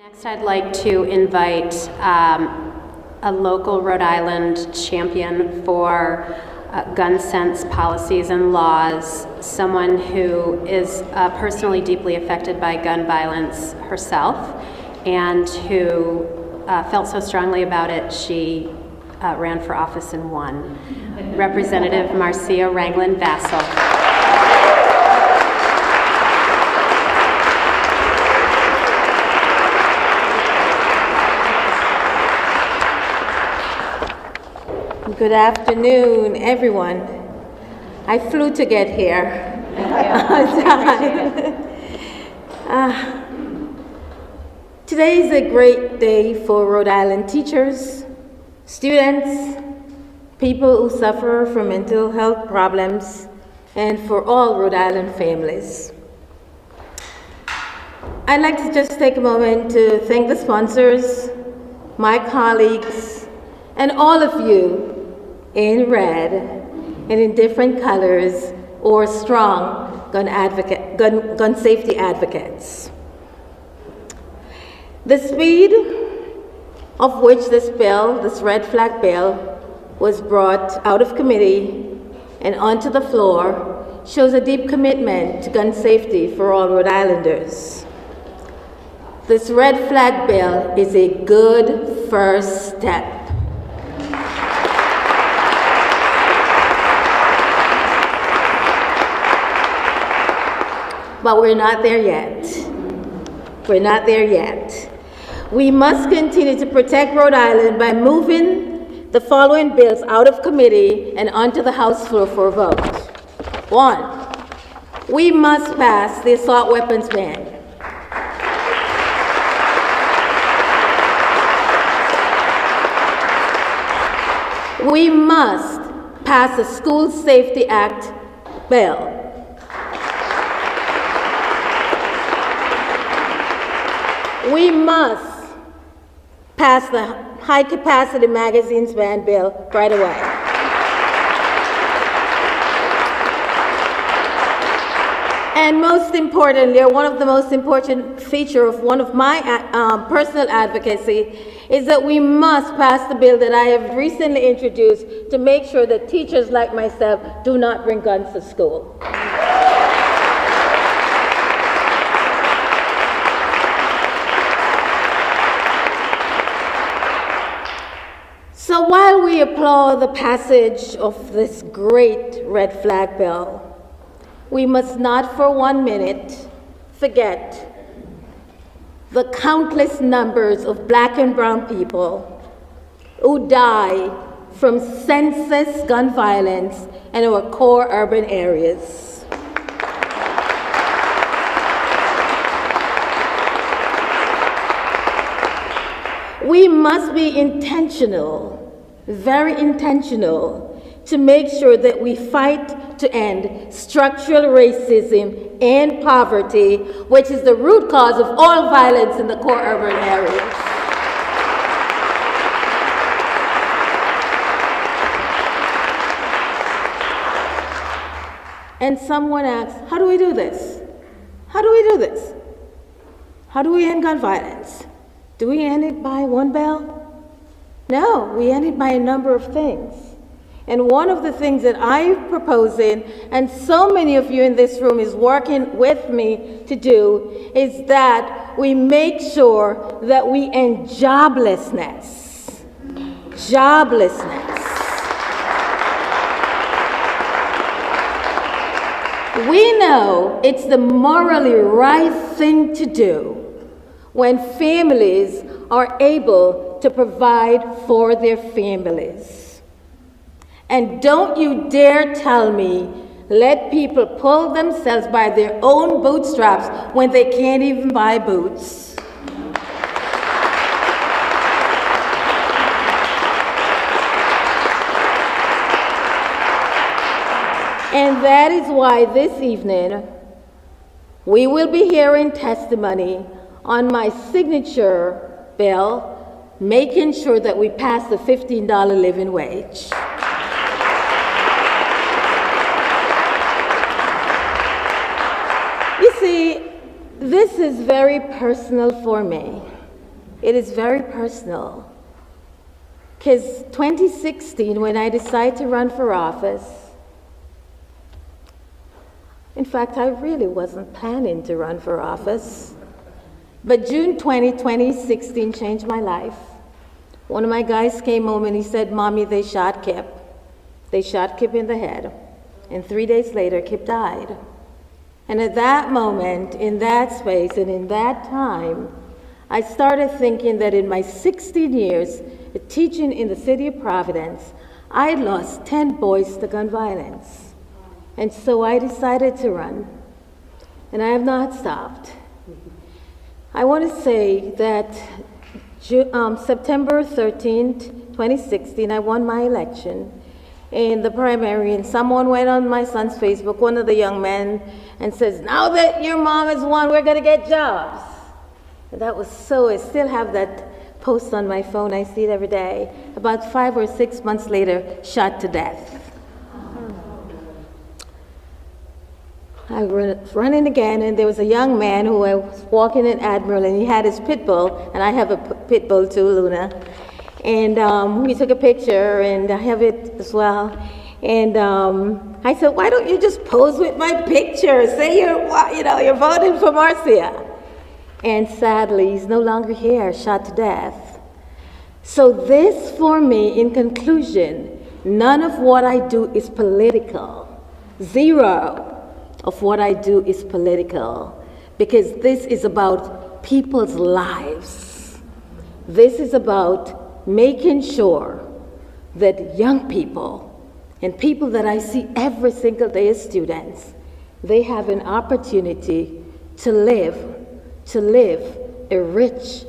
Next, I'd like to invite a local Rhode Island champion for gun sense policies and laws, someone who is personally deeply affected by gun violence herself, and who felt so strongly about it she ran for office and won. Representative Marcia Ranglin-Vassell. Good afternoon, everyone. I flew to get here. Today is a great day for Rhode Island teachers, students, people who suffer from mental health problems, and for all Rhode Island families. I'd like to just take a moment to thank the sponsors, my colleagues, and all of you in red and in different colors or strong gun safety advocates. The speed of which this bill, this red flag bill, was brought out of committee and onto the floor shows a deep commitment to gun safety for all Rhode Islanders. This red flag bill is a good first step. But we're not there yet. We're not there yet. We must continue to protect Rhode Island by moving the following bills out of committee and onto the House floor for a vote. 1, we must pass the assault weapons ban. We must pass the School Safety Act bill. We must pass the high-capacity magazines ban bill right away. And most importantly, or one of the most important features of one of my personal advocacy is that we must pass the bill that I have recently introduced to make sure that teachers like myself do not bring guns to school. So while we applaud the passage of this great red flag bill, we must not for 1 minute forget the countless numbers of Black and brown people who die from senseless gun violence in our core urban areas. We must be intentional, very intentional, to make sure that we fight to end structural racism and poverty, which is the root cause of all violence in the core urban areas. And someone asks, how do we do this? How do we do this? How do we end gun violence? Do we end it by one bill? No, we end it by a number of things. And one of the things that I'm proposing, and so many of you in this room is working with me to do, is that we make sure that we end joblessness. Joblessness. We know it's the morally right thing to do when families are able to provide for their families. And don't you dare tell me, let people pull themselves by their own bootstraps when they can't even buy boots. And that is why this evening we will be hearing testimony on my signature bill, making sure that we pass the $15 living wage. You see, this is very personal for me. it is very personal. Because 2016, when I decided to run for office, in fact, I really wasn't planning to run for office, but June 2016 changed my life. One of my guys came home and he said, "Mommy, they shot Kip. They shot Kip in the head." And 3 days later, Kip died. And at that moment, in that space, and in that time, I started thinking that in my 16 years teaching in the city of Providence, I had lost 10 boys to gun violence. And so I decided to run. And I have not stopped. I want to say that September 13th, 2016, I won my election in the primary, and someone went on my son's Facebook, one of the young men, and says, "Now that your mom has won, we're going to get jobs." And that was so, I still have that post on my phone. I see it every day. About 5 or 6 months later, shot to death. I was running again, and there was a young man who was walking in Admiral, and he had his pit bull, and I have a pit bull too, Luna. And we took a picture, and I have it as well. And I said, "Why don't you just pose with my picture? Say you're voting for Marcia." And sadly, he's no longer here, shot to death. So this, for me, in conclusion, none of what I do is political. Zero of what I do is political, because this is about people's lives. This is about making sure that young people and people that I see every single day as students, they have an opportunity to live a rich,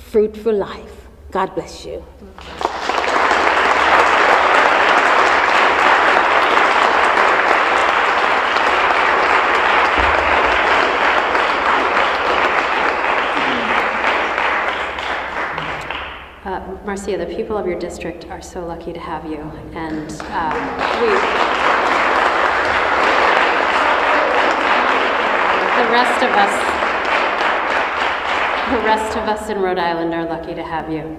fruitful life. God bless you. Marcia, the people of your district are so lucky to have you, and the rest of us in Rhode Island are lucky to have you.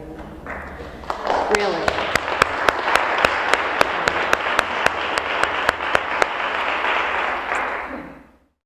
Really.